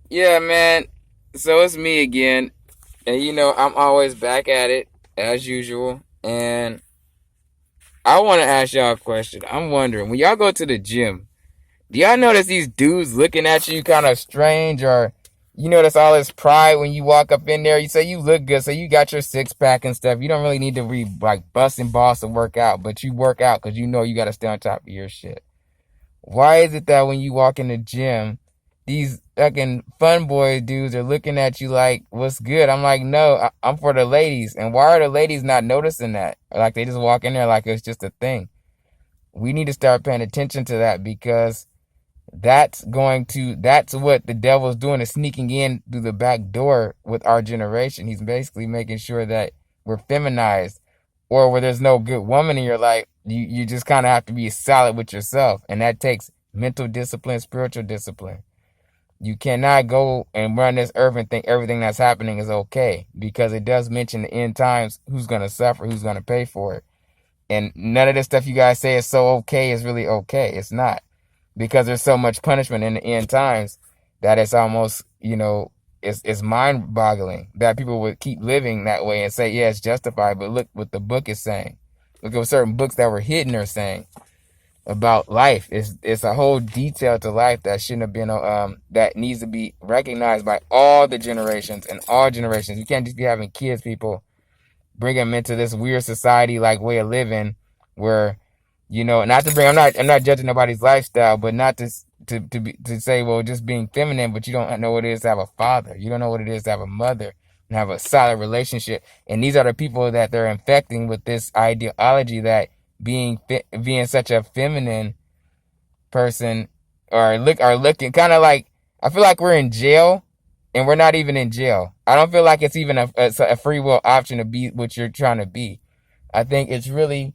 Yeah, man. So it's me again. And I'm always back at it as usual. And I want to ask y'all a question. I'm wondering, when y'all go to the gym, do y'all notice these dudes looking at you kind of strange, or you notice all this pride when you walk up in there? You say you look good, so you got your six pack and stuff. You don't really need to be like busting balls to work out, but you work out because you know you got to stay on top of your shit. Why is it that when you walk in the gym, these fucking fun boy dudes are looking at you like, what's good? I'm like, no, I'm for the ladies. And why are the ladies not noticing that? Like, they just walk in there like it's just a thing. We need to start paying attention to that, because that's what the devil's doing, is sneaking in through the back door with our generation. He's basically making sure that we're feminized, or where there's no good woman in your life, you just kind of have to be solid with yourself. And that takes mental discipline, spiritual discipline. You cannot go and run this earth and think everything that's happening is okay, because it does mention the end times, who's going to suffer, who's going to pay for it. And none of the stuff you guys say is so okay is really okay. It's not, because there's so much punishment in the end times that it's almost, it's mind boggling that people would keep living that way and say, yeah, it's justified. But look what the book is saying. Look at what certain books that were hidden are saying about life. It's a whole detail to life that shouldn't have been, that needs to be recognized by all the generations and all generations. You can't just be having kids, people, bring them into this weird society like way of living where, not to bring, I'm not judging nobody's lifestyle, but not to say, well, just being feminine, but you don't know what it is to have a father. You don't know what it is to have a mother and have a solid relationship. And these are the people that they're infecting with this ideology that being such a feminine person, or looking kind of like, I feel like we're in jail, and we're not even in jail. I don't feel like it's even a free will option to be what you're trying to be. I think it's really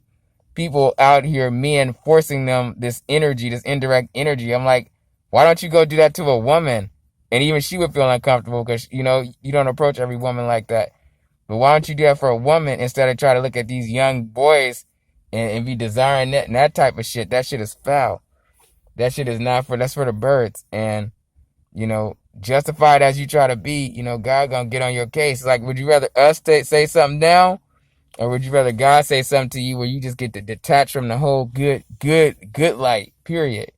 people out here, men, forcing them this energy, this indirect energy. I'm like, why don't you go do that to a woman? And even she would feel uncomfortable, because, you don't approach every woman like that. But why don't you do that for a woman, instead of try to look at these young boys and be desiring that and that type of shit? That shit is foul. That shit is not that's for the birds. And, justified as you try to be, God gonna get on your case. Like, would you rather us say something now, or would you rather God say something to you where you just get to detach from the whole good light, period?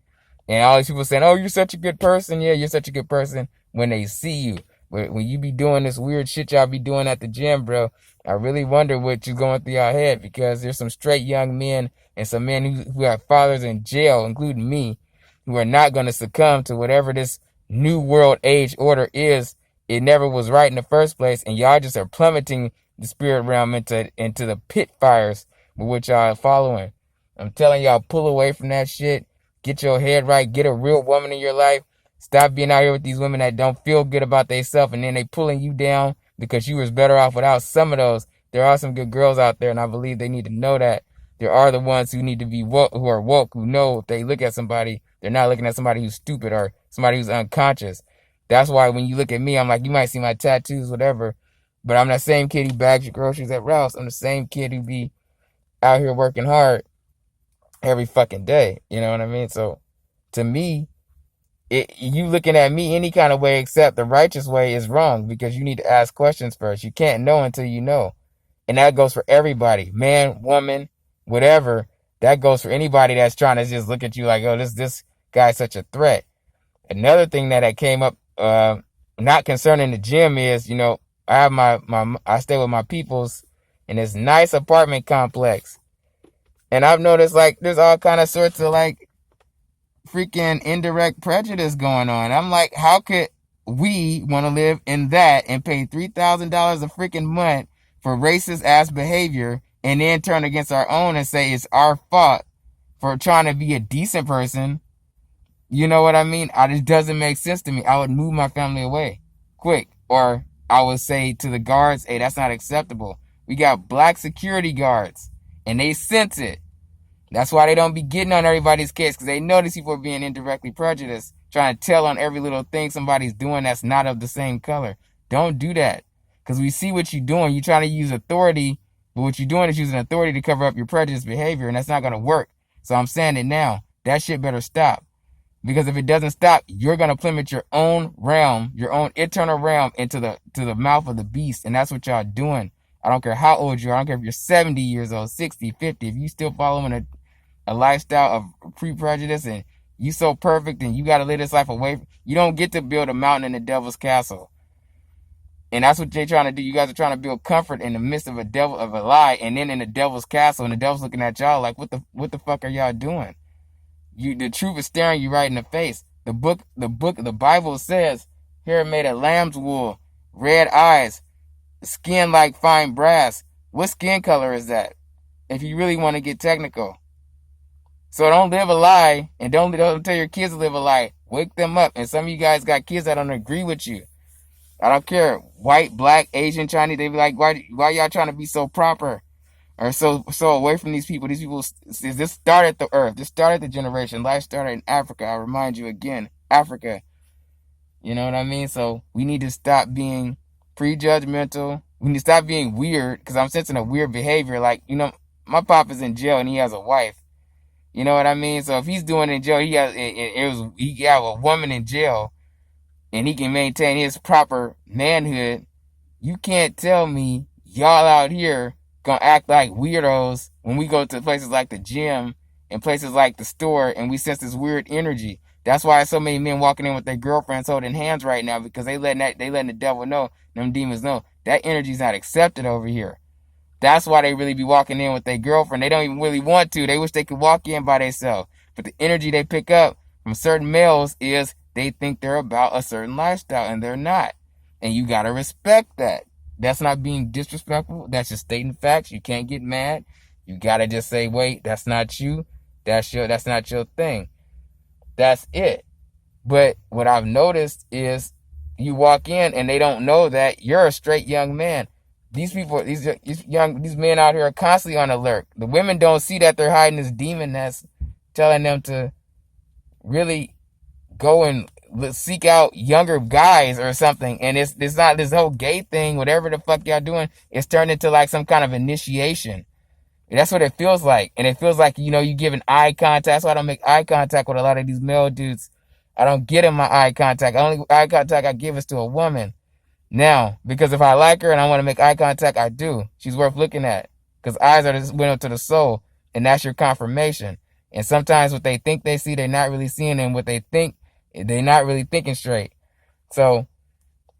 And all these people saying, oh, you're such a good person. Yeah, you're such a good person when they see you. When you be doing this weird shit y'all be doing at the gym, bro, I really wonder what you're going through your head, because there's some straight young men and some men who have fathers in jail, including me, who are not going to succumb to whatever this new world age order is. It never was right in the first place, and y'all just are plummeting the spirit realm into the pit fires with which y'all are following. I'm telling y'all, pull away from that shit. Get your head right. Get a real woman in your life. Stop being out here with these women that don't feel good about themselves, and then they pulling you down because you was better off without some of those. There are some good girls out there, and I believe they need to know that. There are the ones who need to be woke, who are woke, who know if they look at somebody, they're not looking at somebody who's stupid or somebody who's unconscious. That's why when you look at me, I'm like, you might see my tattoos, whatever, but I'm that same kid who bags your groceries at Ralph's. I'm the same kid who be out here working hard every fucking day. You know what I mean? So to me, you looking at me any kind of way except the righteous way is wrong, because you need to ask questions first. You can't know until you know. And that goes for everybody, man, woman, whatever. That goes for anybody that's trying to just look at you like, oh, this guy's such a threat. Another thing that came up, not concerning the gym, is, I have I stay with my peoples in this nice apartment complex. And I've noticed, like, there's all kind of sorts of, like, freaking indirect prejudice going on. I'm like, how could we want to live in that and pay $3,000 a freaking month for racist ass behavior, and then turn against our own and say it's our fault for trying to be a decent person? You know what I mean? It just doesn't make sense to me. I would move my family away quick. Or I would say to the guards, hey, that's not acceptable. We got black security guards, and they sense it. That's why they don't be getting on everybody's case, because they know these people are being indirectly prejudiced, trying to tell on every little thing somebody's doing that's not of the same color. Don't do that, because we see what you're doing. You're trying to use authority, but what you're doing is using authority to cover up your prejudiced behavior, and that's not going to work. So I'm saying it now. That shit better stop. Because if it doesn't stop, you're gonna plummet your own realm, your own eternal realm, into the mouth of the beast. And that's what y'all doing. I don't care how old you are. I don't care if you're 70 years old, 60, 50. If you still following a lifestyle of pre-prejudice and you so perfect and you got to live this life away, you don't get to build a mountain in the devil's castle. And that's what they're trying to do. You guys are trying to build comfort in the midst of a lie, and then in the devil's castle, and the devil's looking at y'all like, what the fuck are y'all doing? The truth is staring you right in the face. The Bible says, hair made of lamb's wool, red eyes, skin like fine brass. What skin color is that? If you really want to get technical. So don't live a lie, and don't tell your kids to live a lie. Wake them up. And some of you guys got kids that don't agree with you. I don't care. White, black, Asian, Chinese. They be like, why y'all trying to be so proper? Or so away from these people. These people, this started the earth. This started the generation. Life started in Africa. I remind you again. Africa. You know what I mean? So we need to stop being prejudgmental. We need to stop being weird, because I'm sensing a weird behavior. Like, my papa's in jail and he has a wife. You know what I mean? So if he's doing it in jail, he got a woman in jail, and he can maintain his proper manhood. You can't tell me y'all out here gonna act like weirdos when we go to places like the gym and places like the store, and we sense this weird energy. That's why so many men walking in with their girlfriends holding hands right now, because they letting the devil know, them demons know, that energy's not accepted over here. That's why they really be walking in with their girlfriend. They don't even really want to. They wish they could walk in by themselves. But the energy they pick up from certain males is they think they're about a certain lifestyle, and they're not. And you gotta respect that. That's not being disrespectful. That's just stating facts. You can't get mad. You gotta just say, wait, that's not you. That's not your thing. That's it. But what I've noticed is you walk in and they don't know that you're a straight young man. These people, these men out here are constantly on alert. The women don't see that they're hiding this demon that's telling them to really go and seek out younger guys or something. And it's not this whole gay thing, whatever the fuck y'all doing. It's turned into like some kind of initiation. That's what it feels like. And it feels like, you giving eye contact. That's why I don't make eye contact with a lot of these male dudes. I don't get in my eye contact. Only eye contact I give is to a woman. Now, because if I like her and I want to make eye contact, I do. She's worth looking at. Because eyes are the window to the soul. And that's your confirmation. And sometimes what they think they see, they're not really seeing. And what they think, they're not really thinking straight. So,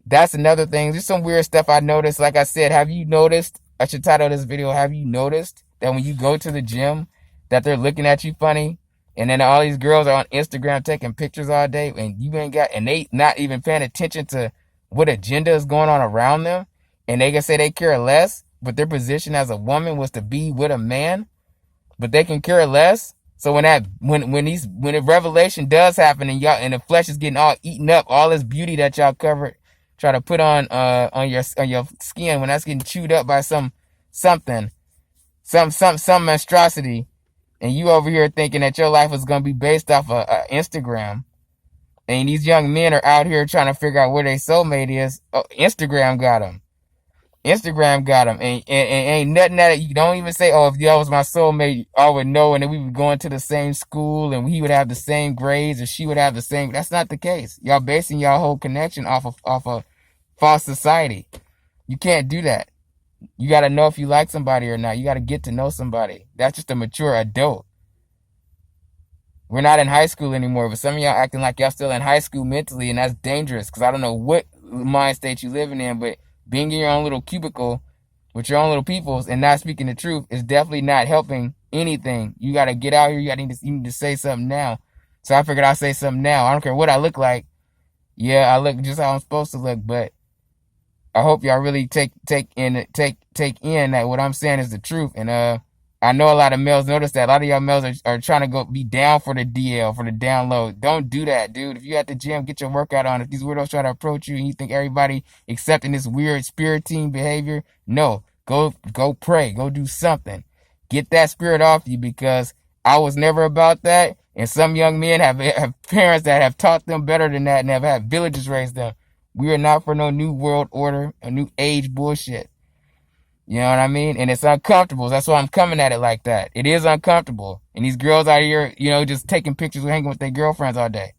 that's another thing. There's some weird stuff I noticed. Like I said, have you noticed? I should title this video, have you noticed that when you go to the gym, that they're looking at you funny? And then all these girls are on Instagram taking pictures all day. And they not even paying attention to what agenda is going on around them, and they can say they care less, but their position as a woman was to be with a man, but they can care less. So when a revelation does happen and the flesh is getting all eaten up, all this beauty that y'all covered, try to put on your skin, when that's getting chewed up by some monstrosity, and you over here thinking that your life is gonna be based off of Instagram. And these young men are out here trying to figure out where their soulmate is. Oh, Instagram got them. And ain't nothing that you don't even say, oh, if y'all was my soulmate, I would know. And then we would go into the same school and he would have the same grades or she would have the same. That's not the case. Y'all basing y'all whole connection off of false society. You can't do that. You got to know if you like somebody or not. You got to get to know somebody. That's just a mature adult. We're not in high school anymore, but some of y'all acting like y'all still in high school mentally, and that's dangerous, because I don't know what mind state you living in, but being in your own little cubicle with your own little peoples and not speaking the truth is definitely not helping anything. You got to get out here. You need to say something now. So I figured I'll say something now. I don't care what I look like. Yeah, I look just how I'm supposed to look, but I hope y'all really take in that what I'm saying is the truth. And I know a lot of males notice that. A lot of y'all males are trying to go be down for the DL, for the download. Don't do that, dude. If you at the gym, get your workout on. If these weirdos try to approach you and you think everybody accepting this weird spirit team behavior, no. Go pray. Go do something. Get that spirit off you, because I was never about that. And some young men have parents that have taught them better than that and have had villages raise them. We are not for no new world order, a new age bullshit. You know what I mean? And it's uncomfortable. That's why I'm coming at it like that. It is uncomfortable. And these girls out here, just taking pictures and hanging with their girlfriends all day.